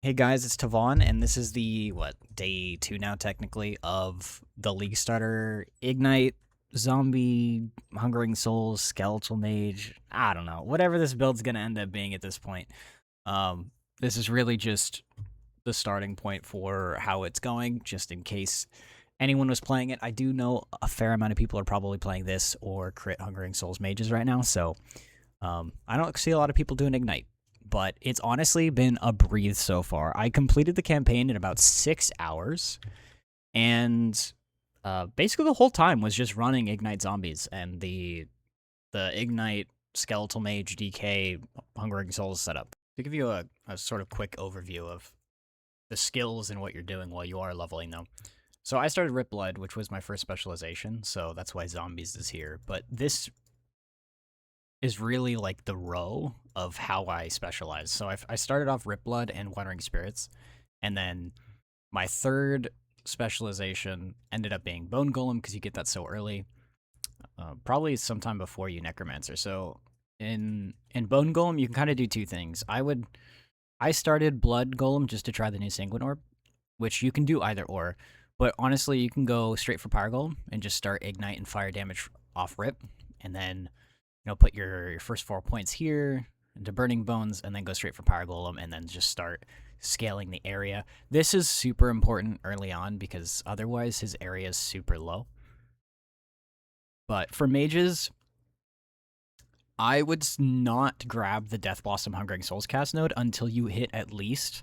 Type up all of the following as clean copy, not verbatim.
Hey guys, it's Tavon, and this is the, day 2 now, technically, of the League Starter Ignite Zombie Hungering Souls Skeletal Mage. I don't know. Whatever this build's gonna end up being at this point. This is really just the starting point for how it's going, just in case anyone was playing it. I do know a fair amount of people are probably playing this or Crit Hungering Souls Mages right now, so I don't see a lot of people doing Ignite, but it's honestly been a breeze so far. I completed the campaign in about 6 hours, and basically the whole time was just running Ignite zombies and the Ignite Skeletal Mage DK Hungering Souls setup. To give you a sort of quick overview of the skills and what you're doing while you are leveling, though. So I started Rip Blood, which was my first specialization, so that's why Zombies is here. But this is really like the row of how I specialize. So I started off Rip Blood and Wandering Spirits, and then my third specialization ended up being Bone Golem because you get that so early, probably sometime before you Necromancer. So in Bone Golem you can kind of do two things. I started Blood Golem just to try the new Sanguine Orb, which you can do either or, but honestly you can go straight for Pyre Golem and just start Ignite and fire damage off rip, and then put your first 4 points here into Burning Bones, and then go straight for Pyre Golem, and then just start scaling the area. This is super important early on because otherwise his area is super low. But for mages, I would not grab the Death Blossom Hungering Souls cast node until you hit at least,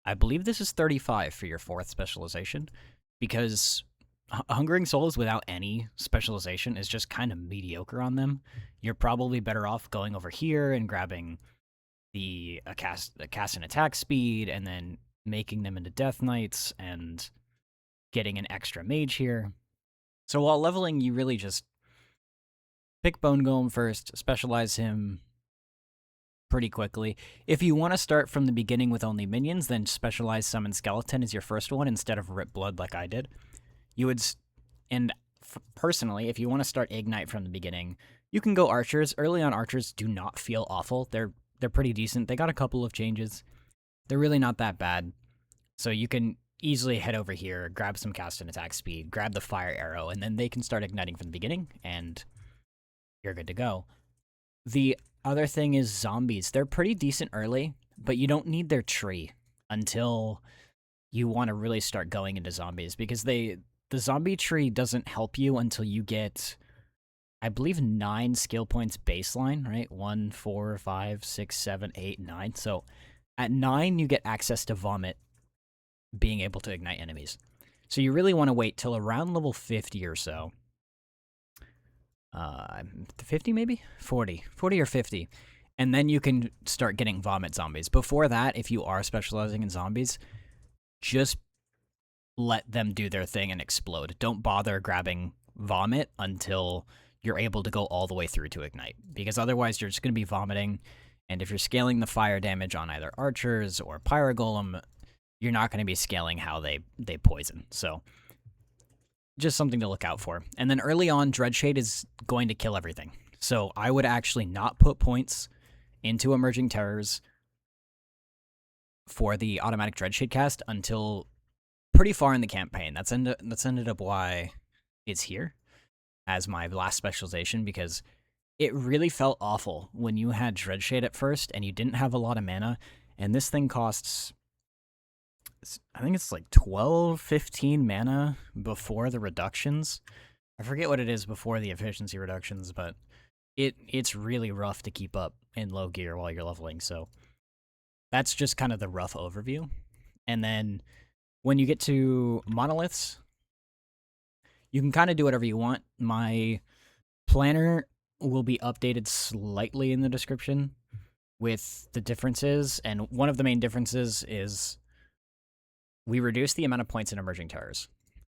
I believe this is 35 for your fourth specialization, because Hungering Souls without any specialization is just kind of mediocre on them. You're probably better off going over here and grabbing the cast and attack speed, and then making them into Death Knights and getting an extra mage here. So while leveling, you really just pick Bone Golem first, specialize him pretty quickly. If you want to start from the beginning with only minions, then specialize Summon Skeleton as your first one instead of Rip Blood like I did. You would, and personally, if you want to start Ignite from the beginning, you can go Archers. Early on, Archers do not feel awful. They're pretty decent. They got a couple of changes. They're really not that bad. So you can easily head over here, grab some cast and attack speed, grab the fire arrow, and then they can start igniting from the beginning, and you're good to go. The other thing is zombies. They're pretty decent early, but you don't need their tree until you want to really start going into zombies, because the zombie tree doesn't help you until you get, I believe, 9 skill points baseline, right? 1, 4, 5, 6, 7, 8, 9. So at 9, you get access to Vomit, being able to ignite enemies. So you really want to wait till around level 50 or so. 50 maybe? 40 or 50. And then you can start getting Vomit zombies. Before that, if you are specializing in zombies, just let them do their thing and explode. Don't bother grabbing Vomit until you're able to go all the way through to Ignite, because otherwise you're just going to be vomiting, and if you're scaling the fire damage on either Archers or Pyre Golem, you're not going to be scaling how they poison. So just something to look out for. And then early on, Dreadshade is going to kill everything. So I would actually not put points into Emerging Terrors for the automatic Dreadshade cast until pretty far in the campaign. That's ended up why it's here as my last specialization, because it really felt awful when you had Dreadshade at first and you didn't have a lot of mana, and this thing costs, I think it's like 12, 15 mana before the reductions. I forget what it is before the efficiency reductions, but it's really rough to keep up in low gear while you're leveling. So that's just kind of the rough overview. And then when you get to monoliths, you can kind of do whatever you want. My planner will be updated slightly in the description with the differences, and one of the main differences is we reduce the amount of points in Emerging Terrors.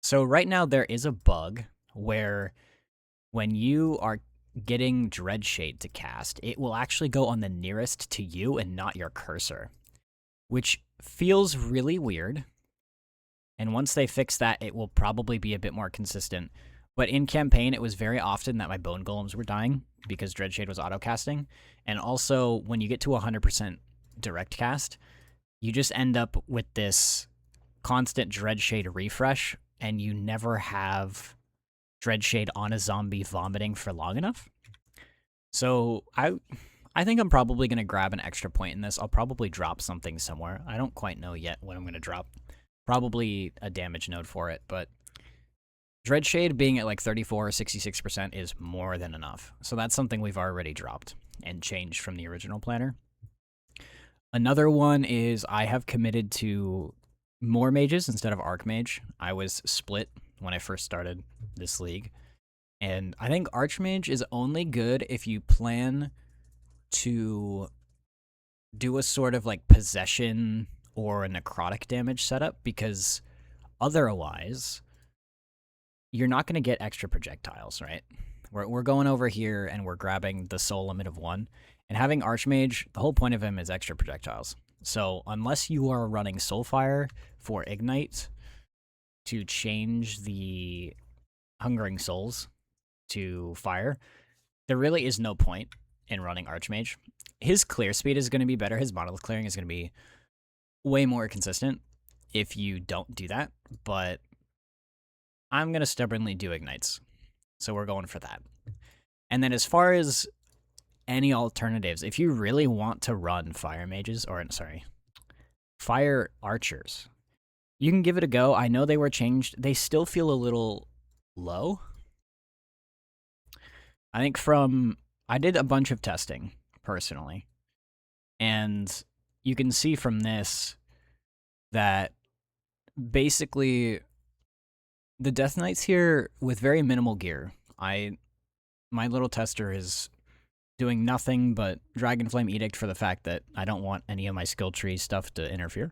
So right now there is a bug where when you are getting Dreadshade to cast, it will actually go on the nearest to you and not your cursor, which feels really weird. And once they fix that, it will probably be a bit more consistent. But in campaign, it was very often that my Bone Golems were dying because Dreadshade was auto-casting. And also, when you get to 100% direct cast, you just end up with this constant Dreadshade refresh, and you never have Dreadshade on a zombie vomiting for long enough. So I think I'm probably going to grab an extra point in this. I'll probably drop something somewhere. I don't quite know yet what I'm going to drop. Probably a damage node for it, but Dreadshade being at like 34 or 66% is more than enough. So that's something we've already dropped and changed from the original planner. Another one is I have committed to more mages instead of Archmage. I was split when I first started this league. And I think Archmage is only good if you plan to do a sort of like possession or a necrotic damage setup, because otherwise you're not going to get extra projectiles, right? We're going over here and we're grabbing the soul limit of 1. And having Archmage, the whole point of him is extra projectiles. So unless you are running Soulfire for Ignite to change the Hungering Souls to fire, there really is no point in running Archmage. His clear speed is going to be better. His monolith clearing is going to be way more consistent if you don't do that. But I'm going to stubbornly do Ignites. So we're going for that. And then as far as any alternatives, if you really want to run fire mages, or sorry, fire archers, you can give it a go. I know they were changed. They still feel a little low. I think I did a bunch of testing personally, and you can see from this that basically the Death Knights here with very minimal gear. My little tester is doing nothing but Dragonflame Edict for the fact that I don't want any of my skill tree stuff to interfere.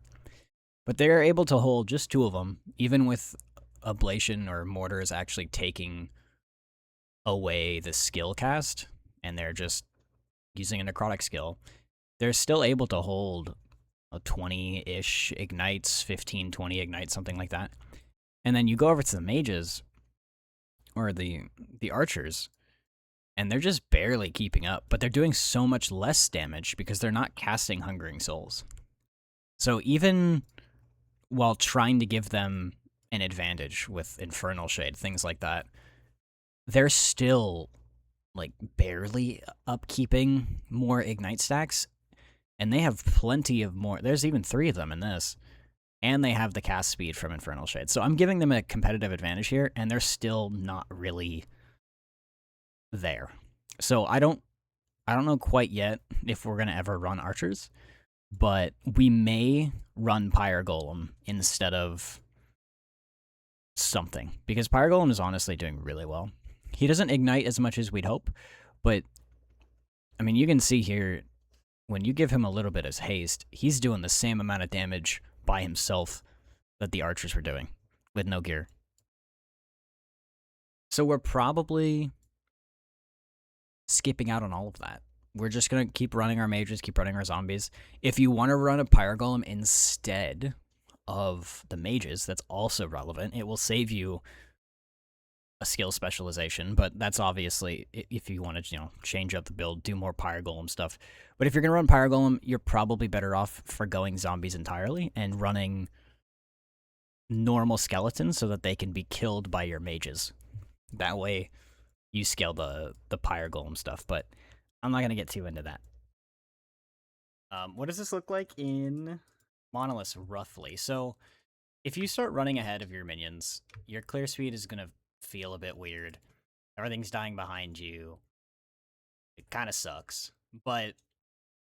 But they're able to hold just 2 of them, even with Ablation or Mortars actually taking away the skill cast, and they're just using a necrotic skill. They're still able to hold a 20-ish ignites, 15, 20 ignites, something like that. And then you go over to the mages, or the archers, and they're just barely keeping up, but they're doing so much less damage because they're not casting Hungering Souls. So even while trying to give them an advantage with Infernal Shade, things like that, they're still like barely upkeeping more Ignite stacks, and they have plenty of more. There's even 3 of them in this, and they have the cast speed from Infernal Shade. So I'm giving them a competitive advantage here, and they're still not really there. So I don't know quite yet if we're going to ever run archers, but we may run Pyre Golem instead of something, because Pyre Golem is honestly doing really well. He doesn't ignite as much as we'd hope, but I mean, you can see here, when you give him a little bit of haste, he's doing the same amount of damage by himself that the archers were doing with no gear. So we're probably skipping out on all of that. We're just going to keep running our mages, keep running our zombies. If you want to run a Pyre Golem instead of the mages, that's also relevant. It will save you a skill specialization, but that's obviously if you want to, change up the build, do more Pyre Golem stuff. But if you're going to run Pyre Golem, you're probably better off forgoing zombies entirely and running normal skeletons so that they can be killed by your mages. That way you scale the Pyre Golem stuff, but I'm not going to get too into that. What does this look like in Monoliths, roughly? So if you start running ahead of your minions, your clear speed is going to feel a bit weird. Everything's dying behind you. It kind of sucks. But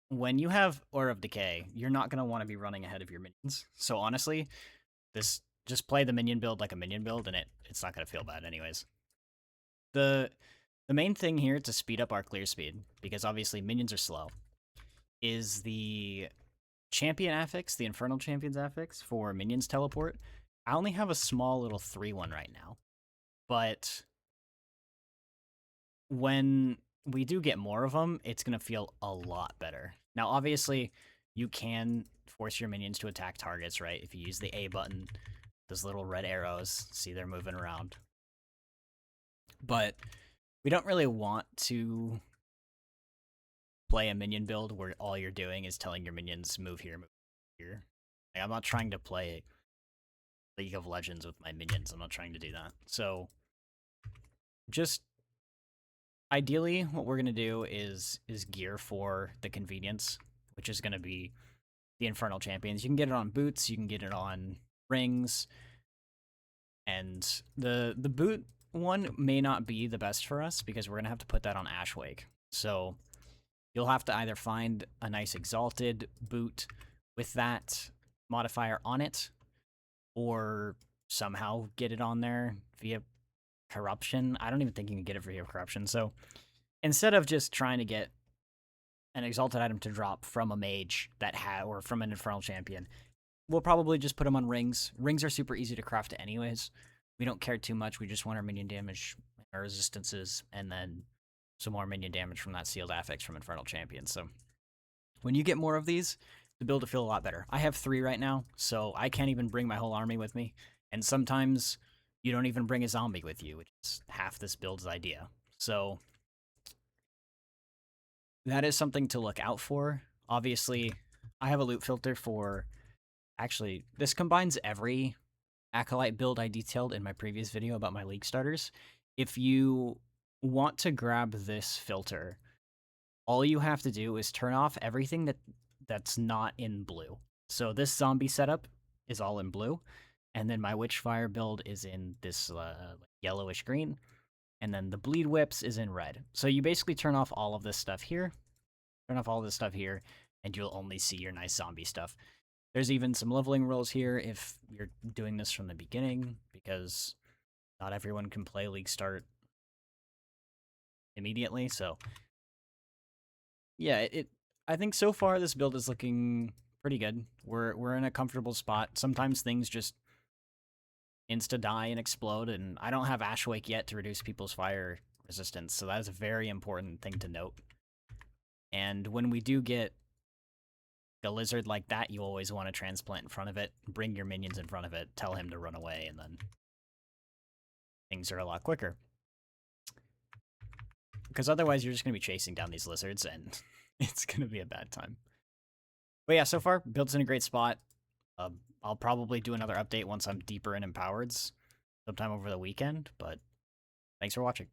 when you have Aura of Decay, you're not going to want to be running ahead of your minions. So honestly, just play the minion build like a minion build, and it's not going to feel bad anyways. The main thing here to speed up our clear speed, because obviously minions are slow, is the champion affix, the Infernal Champion's affix for minions teleport. I only have a small little 3-1 right now, but when we do get more of them, it's going to feel a lot better. Now, obviously, you can force your minions to attack targets, right? If you use the A button, those little red arrows, see they're moving around. But we don't really want to play a minion build where all you're doing is telling your minions move here, move here. Like, I'm not trying to play League of Legends with my minions. I'm not trying to do that. So just ideally what we're going to do is gear for the convenience, which is going to be the Infernal Champions. You can get it on boots, you can get it on rings, and the boot one may not be the best for us because we're going to have to put that on Ashwake. So you'll have to either find a nice exalted boot with that modifier on it, or somehow get it on there via corruption. I don't even think you can get it via corruption. So instead of just trying to get an exalted item to drop from a mage or from an infernal champion, we'll probably just put them on rings. Rings are super easy to craft anyways. We don't care too much. We just want our minion damage, our resistances, and then some more minion damage from that sealed affix from infernal champion. So when you get more of these, the build will feel a lot better. I have 3 right now, so I can't even bring my whole army with me. And sometimes you don't even bring a zombie with you, which is half this build's idea. So that is something to look out for. Obviously, I have a loot filter for... Actually, this combines every Acolyte build I detailed in my previous video about my League starters. If you want to grab this filter, all you have to do is turn off everything that's not in blue. So this zombie setup is all in blue, and then my Witchfire build is in this yellowish green, and then the Bleed Whips is in red. So you basically turn off all of this stuff here, and you'll only see your nice zombie stuff. There's even some leveling rules here if you're doing this from the beginning, because not everyone can play League Start immediately, so yeah, I think so far this build is looking pretty good. We're in a comfortable spot. Sometimes things just insta-die and explode, and I don't have Ashwake yet to reduce people's fire resistance, so that is a very important thing to note. And when we do get a lizard like that, you always want to transplant in front of it, bring your minions in front of it, tell him to run away, and then things are a lot quicker. Because otherwise you're just going to be chasing down these lizards, and it's going to be a bad time. But yeah, so far, build's in a great spot. I'll probably do another update once I'm deeper in Empowereds sometime over the weekend, but thanks for watching.